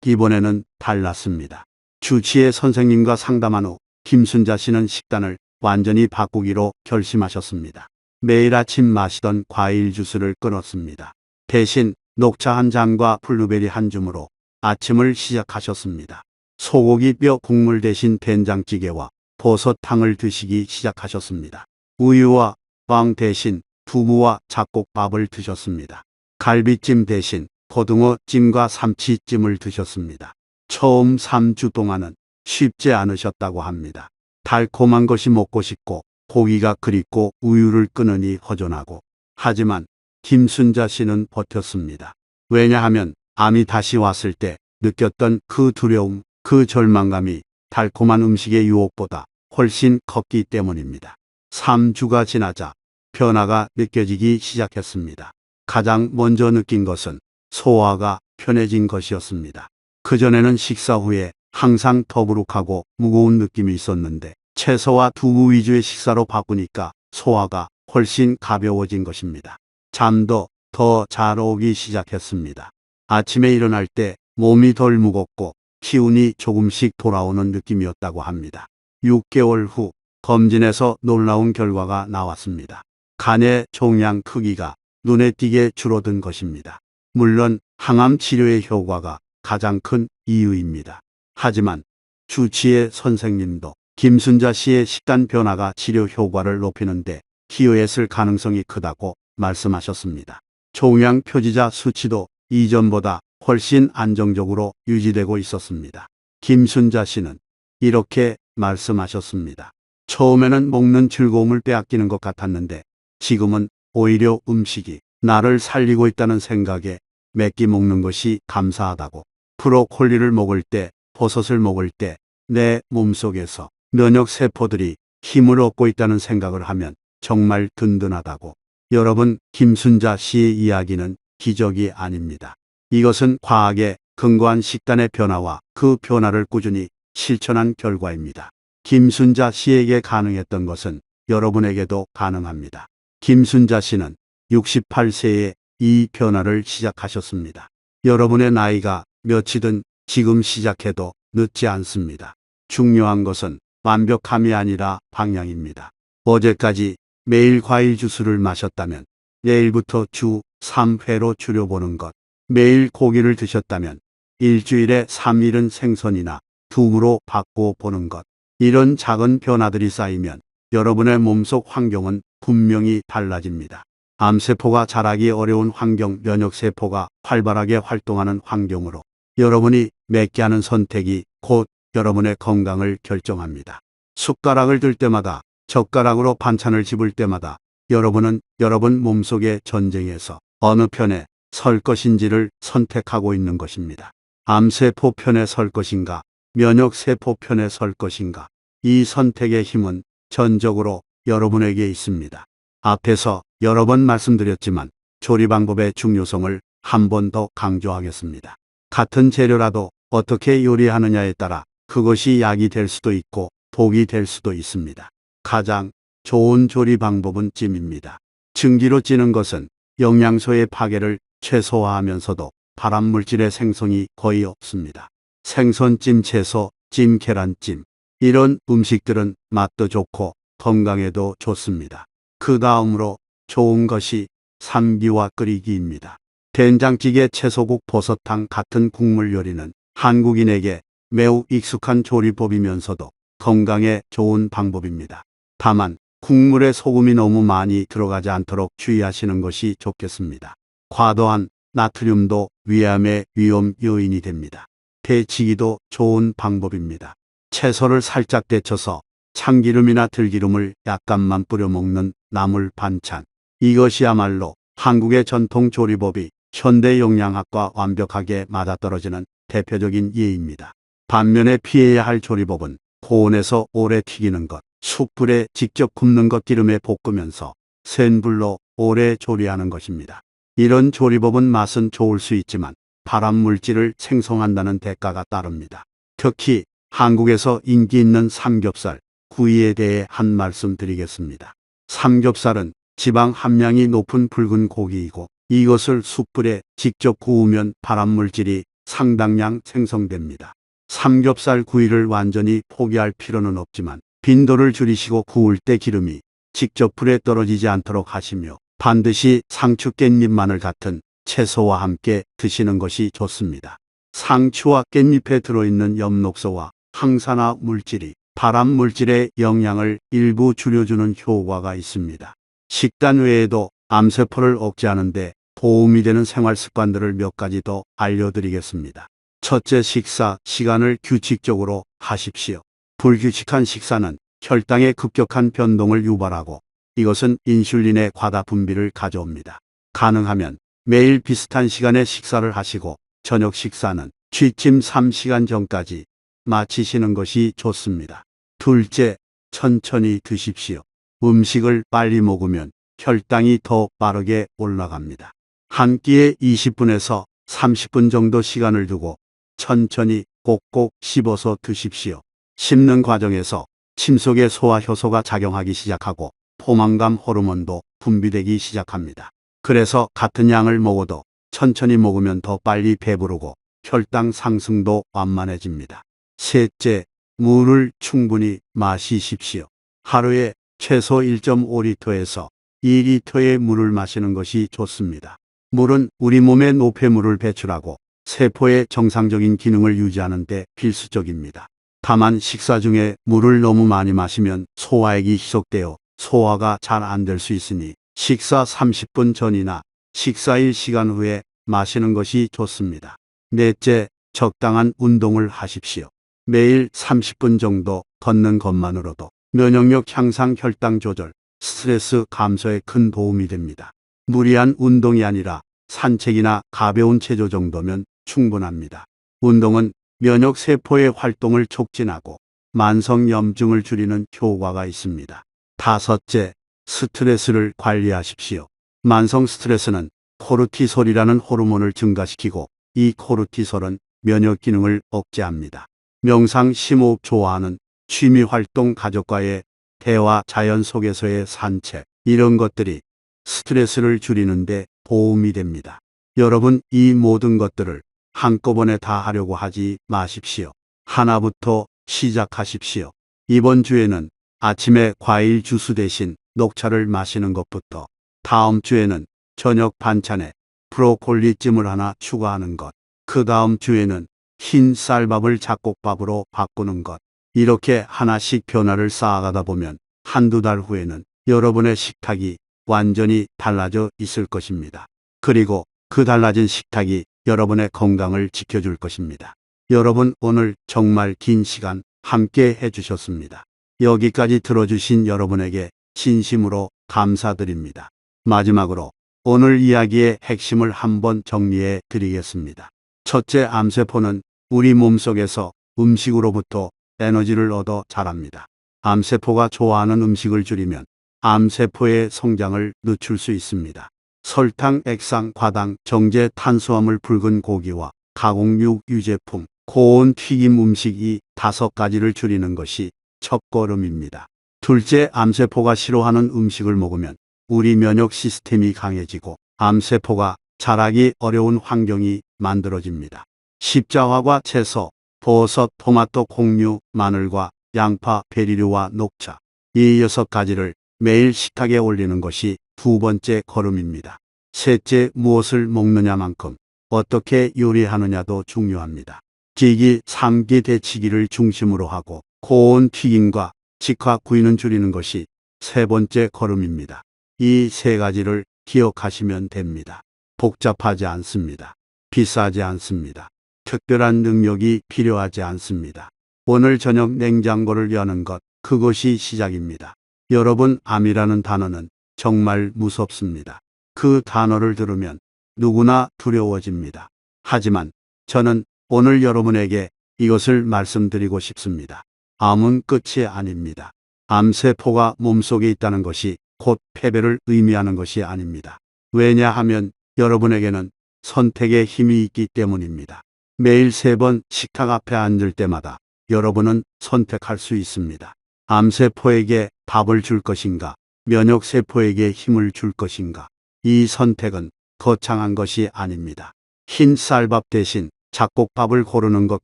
이번에는 달랐습니다. 주치의 선생님과 상담한 후 김순자 씨는 식단을 완전히 바꾸기로 결심하셨습니다. 매일 아침 마시던 과일 주스를 끊었습니다. 대신 녹차 한 잔과 블루베리 한 줌으로 아침을 시작하셨습니다. 소고기 뼈 국물 대신 된장찌개와 버섯탕을 드시기 시작하셨습니다. 우유와 빵 대신 두부와 잡곡밥을 드셨습니다. 갈비찜 대신 고등어 찜과 삼치찜을 드셨습니다. 처음 3주 동안은 쉽지 않으셨다고 합니다. 달콤한 것이 먹고 싶고 고기가 그립고 우유를 끊으니 허전하고. 하지만 김순자 씨는 버텼습니다. 왜냐하면 암이 다시 왔을 때 느꼈던 그 두려움, 그 절망감이 달콤한 음식의 유혹보다 훨씬 컸기 때문입니다. 3주가 지나자 변화가 느껴지기 시작했습니다. 가장 먼저 느낀 것은 소화가 편해진 것이었습니다. 그전에는 식사 후에 항상 더부룩하고 무거운 느낌이 있었는데 채소와 두부 위주의 식사로 바꾸니까 소화가 훨씬 가벼워진 것입니다. 잠도 더 잘 오기 시작했습니다. 아침에 일어날 때 몸이 덜 무겁고 기운이 조금씩 돌아오는 느낌이었다고 합니다. 6개월 후 검진에서 놀라운 결과가 나왔습니다. 간의 종양 크기가 눈에 띄게 줄어든 것입니다. 물론 항암 치료의 효과가 가장 큰 이유입니다. 하지만 주치의 선생님도 김순자 씨의 식단 변화가 치료 효과를 높이는데 기여했을 가능성이 크다고 말씀하셨습니다. 종양 표지자 수치도 이전보다 훨씬 안정적으로 유지되고 있었습니다. 김순자 씨는 이렇게 말씀하셨습니다. 처음에는 먹는 즐거움을 빼앗기는 것 같았는데 지금은 오히려 음식이 나를 살리고 있다는 생각에 몇 끼 먹는 것이 감사하다고. 브로콜리를 먹을 때, 버섯을 먹을 때 내 몸속에서 면역 세포들이 힘을 얻고 있다는 생각을 하면 정말 든든하다고. 여러분, 김순자 씨의 이야기는 기적이 아닙니다. 이것은 과학에 근거한 식단의 변화와 그 변화를 꾸준히 실천한 결과입니다. 김순자 씨에게 가능했던 것은 여러분에게도 가능합니다. 김순자 씨는 68세에 이 변화를 시작하셨습니다. 여러분의 나이가 몇이든 지금 시작해도 늦지 않습니다. 중요한 것은 완벽함이 아니라 방향입니다. 어제까지 매일 과일 주스를 마셨다면 내일부터 주 3회로 줄여보는 것. 매일 고기를 드셨다면 일주일에 3일은 생선이나 두부로 바꿔보는 것. 이런 작은 변화들이 쌓이면 여러분의 몸속 환경은 분명히 달라집니다. 암세포가 자라기 어려운 환경, 면역세포가 활발하게 활동하는 환경으로 여러분이 맺게 하는 선택이 곧 여러분의 건강을 결정합니다. 숟가락을 들 때마다, 젓가락으로 반찬을 집을 때마다 여러분은 여러분 몸속의 전쟁에서 어느 편에 설 것인지를 선택하고 있는 것입니다. 암세포 편에 설 것인가, 면역세포 편에 설 것인가. 이 선택의 힘은 전적으로 여러분에게 있습니다. 앞에서 여러 번 말씀드렸지만 조리 방법의 중요성을 한 번 더 강조하겠습니다. 같은 재료라도 어떻게 요리하느냐에 따라 그것이 약이 될 수도 있고 독이 될 수도 있습니다. 가장 좋은 조리 방법은 찜입니다. 증기로 찌는 것은 영양소의 파괴를 최소화하면서도 발암물질의 생성이 거의 없습니다. 생선찜, 채소찜, 계란찜 이런 음식들은 맛도 좋고 건강에도 좋습니다. 그 다음으로 좋은 것이 삶기와 끓이기입니다. 된장찌개, 채소국, 버섯탕 같은 국물 요리는 한국인에게 매우 익숙한 조리법이면서도 건강에 좋은 방법입니다. 다만 국물에 소금이 너무 많이 들어가지 않도록 주의하시는 것이 좋겠습니다. 과도한 나트륨도 위암의 위험 요인이 됩니다. 데치기도 좋은 방법입니다. 채소를 살짝 데쳐서 참기름이나 들기름을 약간만 뿌려 먹는 나물 반찬. 이것이야말로 한국의 전통 조리법이 현대 영양학과 완벽하게 맞아떨어지는 대표적인 예입니다. 반면에 피해야 할 조리법은 고온에서 오래 튀기는 것, 숯불에 직접 굽는 것, 기름에 볶으면서 센 불로 오래 조리하는 것입니다. 이런 조리법은 맛은 좋을 수 있지만 발암물질을 생성한다는 대가가 따릅니다. 특히 한국에서 인기 있는 삼겹살, 구이에 대해 한 말씀 드리겠습니다. 삼겹살은 지방 함량이 높은 붉은 고기이고 이것을 숯불에 직접 구우면 발암물질이 상당량 생성됩니다. 삼겹살 구이를 완전히 포기할 필요는 없지만 빈도를 줄이시고 구울 때 기름이 직접 불에 떨어지지 않도록 하시며 반드시 상추, 깻잎, 마늘 같은 채소와 함께 드시는 것이 좋습니다. 상추와 깻잎에 들어있는 엽록소와 항산화 물질이 발암 물질의 영향을 일부 줄여주는 효과가 있습니다. 식단 외에도 암세포를 억제하는 데 도움이 되는 생활 습관들을 몇 가지 더 알려드리겠습니다. 첫째, 식사 시간을 규칙적으로 하십시오. 불규칙한 식사는 혈당의 급격한 변동을 유발하고 이것은 인슐린의 과다 분비를 가져옵니다. 가능하면 매일 비슷한 시간에 식사를 하시고 저녁 식사는 취침 3시간 전까지 마치시는 것이 좋습니다. 둘째, 천천히 드십시오. 음식을 빨리 먹으면 혈당이 더 빠르게 올라갑니다. 한 끼에 20분에서 30분 정도 시간을 두고 천천히 꼭꼭 씹어서 드십시오. 씹는 과정에서 침 속의 소화 효소가 작용하기 시작하고 포만감 호르몬도 분비되기 시작합니다. 그래서 같은 양을 먹어도 천천히 먹으면 더 빨리 배부르고 혈당 상승도 완만해집니다. 셋째, 물을 충분히 마시십시오. 하루에 최소 1.5리터에서 2리터의 물을 마시는 것이 좋습니다. 물은 우리 몸에 노폐물을 배출하고 세포의 정상적인 기능을 유지하는 데 필수적입니다. 다만 식사 중에 물을 너무 많이 마시면 소화액이 희석되어 소화가 잘 안 될 수 있으니 식사 30분 전이나 식사 1시간 후에 마시는 것이 좋습니다. 넷째, 적당한 운동을 하십시오. 매일 30분 정도 걷는 것만으로도 면역력 향상, 혈당 조절, 스트레스 감소에 큰 도움이 됩니다. 무리한 운동이 아니라 산책이나 가벼운 체조 정도면 충분합니다. 운동은 면역세포의 활동을 촉진하고 만성염증을 줄이는 효과가 있습니다. 다섯째, 스트레스를 관리하십시오. 만성 스트레스는 코르티솔이라는 호르몬을 증가시키고 이 코르티솔은 면역 기능을 억제합니다. 명상, 심호흡 좋아하는 취미활동, 가족과의 대화, 자연 속에서의 산책, 이런 것들이 스트레스를 줄이는데 도움이 됩니다. 여러분, 이 모든 것들을 한꺼번에 다 하려고 하지 마십시오. 하나부터 시작하십시오. 이번 주에는 아침에 과일 주스 대신 녹차를 마시는 것부터, 다음 주에는 저녁 반찬에 브로콜리찜을 하나 추가하는 것, 그 다음 주에는 흰 쌀밥을 잡곡밥으로 바꾸는 것, 이렇게 하나씩 변화를 쌓아가다 보면 한두 달 후에는 여러분의 식탁이 완전히 달라져 있을 것입니다. 그리고 그 달라진 식탁이 여러분의 건강을 지켜줄 것입니다. 여러분, 오늘 정말 긴 시간 함께 해주셨습니다. 여기까지 들어주신 여러분에게 진심으로 감사드립니다. 마지막으로 오늘 이야기의 핵심을 한번 정리해 드리겠습니다. 첫째, 암세포는 우리 몸속에서 음식으로부터 에너지를 얻어 자랍니다. 암세포가 좋아하는 음식을 줄이면 암세포의 성장을 늦출 수 있습니다. 설탕, 액상, 과당, 정제, 탄수화물, 붉은 고기와 가공육, 유제품, 고온 튀김 음식, 이 5가지를 줄이는 것이 첫걸음입니다. 둘째, 암세포가 싫어하는 음식을 먹으면 우리 면역 시스템이 강해지고 암세포가 자라기 어려운 환경이 만들어집니다. 십자화과 채소, 버섯, 토마토, 콩류, 마늘과 양파, 베리류와 녹차, 이 6가지를 매일 식탁에 올리는 것이 두 번째 걸음입니다. 셋째, 무엇을 먹느냐만큼 어떻게 요리하느냐도 중요합니다. 찌기, 삶기, 데치기를 중심으로 하고 고온 튀김과 직화 구이는 줄이는 것이 세 번째 걸음입니다. 이 3가지를 기억하시면 됩니다. 복잡하지 않습니다. 비싸지 않습니다. 특별한 능력이 필요하지 않습니다. 오늘 저녁 냉장고를 여는 것, 그것이 시작입니다. 여러분, 암이라는 단어는 정말 무섭습니다. 그 단어를 들으면 누구나 두려워집니다. 하지만 저는 오늘 여러분에게 이것을 말씀드리고 싶습니다. 암은 끝이 아닙니다. 암세포가 몸속에 있다는 것이 곧 패배를 의미하는 것이 아닙니다. 왜냐하면 여러분에게는 선택의 힘이 있기 때문입니다. 매일 3번 식탁 앞에 앉을 때마다 여러분은 선택할 수 있습니다. 암세포에게 밥을 줄 것인가, 면역세포에게 힘을 줄 것인가. 이 선택은 거창한 것이 아닙니다. 흰 쌀밥 대신 잡곡밥을 고르는 것,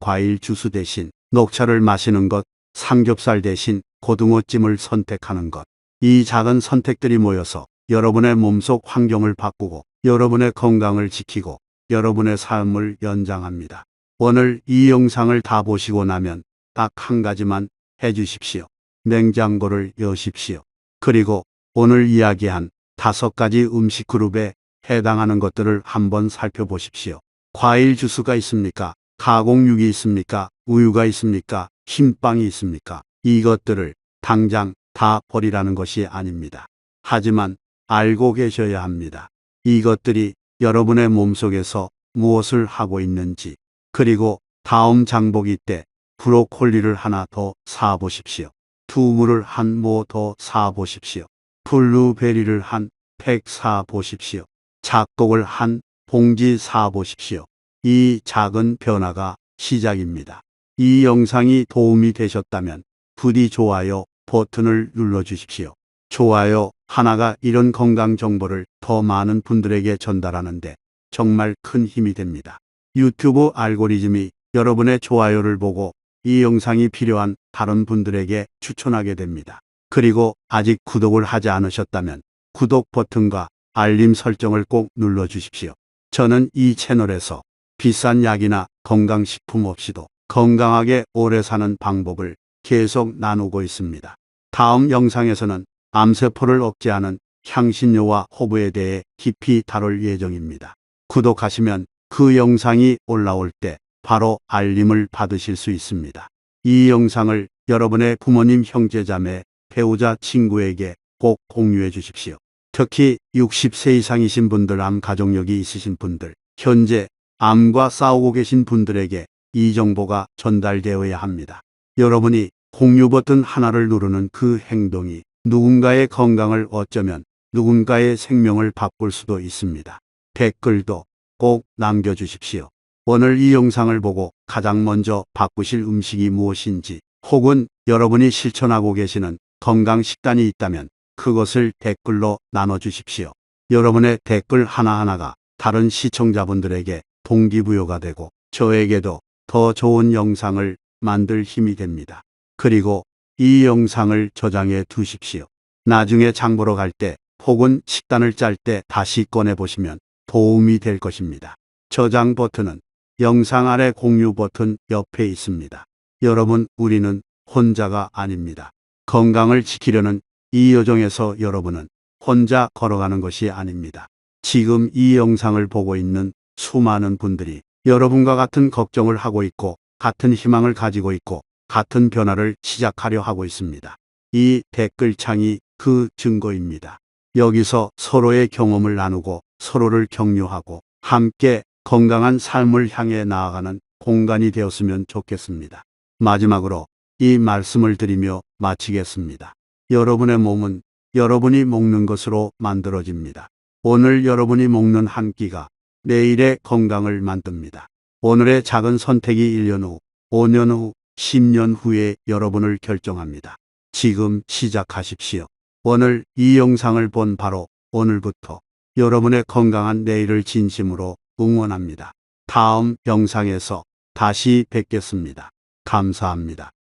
과일 주스 대신 녹차를 마시는 것, 삼겹살 대신 고등어찜을 선택하는 것. 이 작은 선택들이 모여서 여러분의 몸속 환경을 바꾸고 여러분의 건강을 지키고 여러분의 삶을 연장합니다. 오늘 이 영상을 다 보시고 나면 딱 한 가지만 해주십시오. 냉장고를 여십시오. 그리고 오늘 이야기한 5가지 음식 그룹에 해당하는 것들을 한번 살펴보십시오. 과일 주스가 있습니까? 가공육이 있습니까? 우유가 있습니까? 흰빵이 있습니까? 이것들을 당장 다 버리라는 것이 아닙니다. 하지만 알고 계셔야 합니다. 이것들이 여러분의 몸속에서 무엇을 하고 있는지. 그리고 다음 장보기 때 브로콜리를 하나 더 사보십시오. 두부를 한 모 더 사보십시오. 블루베리를 한 팩 사보십시오. 잡곡을 한 봉지 사보십시오. 이 작은 변화가 시작입니다. 이 영상이 도움이 되셨다면 부디 좋아요 버튼을 눌러주십시오. 좋아요 하나가 이런 건강 정보를 더 많은 분들에게 전달하는데 정말 큰 힘이 됩니다. 유튜브 알고리즘이 여러분의 좋아요를 보고 이 영상이 필요한 다른 분들에게 추천하게 됩니다. 그리고 아직 구독을 하지 않으셨다면 구독 버튼과 알림 설정을 꼭 눌러주십시오. 저는 이 채널에서 비싼 약이나 건강식품 없이도 건강하게 오래 사는 방법을 계속 나누고 있습니다. 다음 영상에서는 암세포를 억제하는 향신료와 허브에 대해 깊이 다룰 예정입니다. 구독하시면 그 영상이 올라올 때 바로 알림을 받으실 수 있습니다. 이 영상을 여러분의 부모님, 형제자매, 배우자, 친구에게 꼭 공유해 주십시오. 특히 60세 이상이신 분들, 암 가족력이 있으신 분들, 현재 암과 싸우고 계신 분들에게 이 정보가 전달되어야 합니다. 여러분이 공유 버튼 하나를 누르는 그 행동이 누군가의 건강을, 어쩌면 누군가의 생명을 바꿀 수도 있습니다. 댓글도 꼭 남겨주십시오. 오늘 이 영상을 보고 가장 먼저 바꾸실 음식이 무엇인지, 혹은 여러분이 실천하고 계시는 건강 식단이 있다면 그것을 댓글로 나눠주십시오. 여러분의 댓글 하나하나가 다른 시청자분들에게 동기부여가 되고 저에게도 더 좋은 영상을 만들 힘이 됩니다. 그리고 이 영상을 저장해 두십시오. 나중에 장 보러 갈 때 혹은 식단을 짤 때 다시 꺼내 보시면 도움이 될 것입니다. 저장 버튼은 영상 아래 공유 버튼 옆에 있습니다. 여러분, 우리는 혼자가 아닙니다. 건강을 지키려는 이 여정에서 여러분은 혼자 걸어가는 것이 아닙니다. 지금 이 영상을 보고 있는 수많은 분들이 여러분과 같은 걱정을 하고 있고 같은 희망을 가지고 있고 같은 변화를 시작하려 하고 있습니다. 이 댓글창이 그 증거입니다. 여기서 서로의 경험을 나누고 서로를 격려하고 함께 건강한 삶을 향해 나아가는 공간이 되었으면 좋겠습니다. 마지막으로 이 말씀을 드리며 마치겠습니다. 여러분의 몸은 여러분이 먹는 것으로 만들어집니다. 오늘 여러분이 먹는 한 끼가 내일의 건강을 만듭니다. 오늘의 작은 선택이 1년 후, 5년 후, 10년 후에 여러분을 결정합니다. 지금 시작하십시오. 오늘 이 영상을 본 바로 오늘부터 여러분의 건강한 내일을 진심으로 응원합니다. 다음 영상에서 다시 뵙겠습니다. 감사합니다.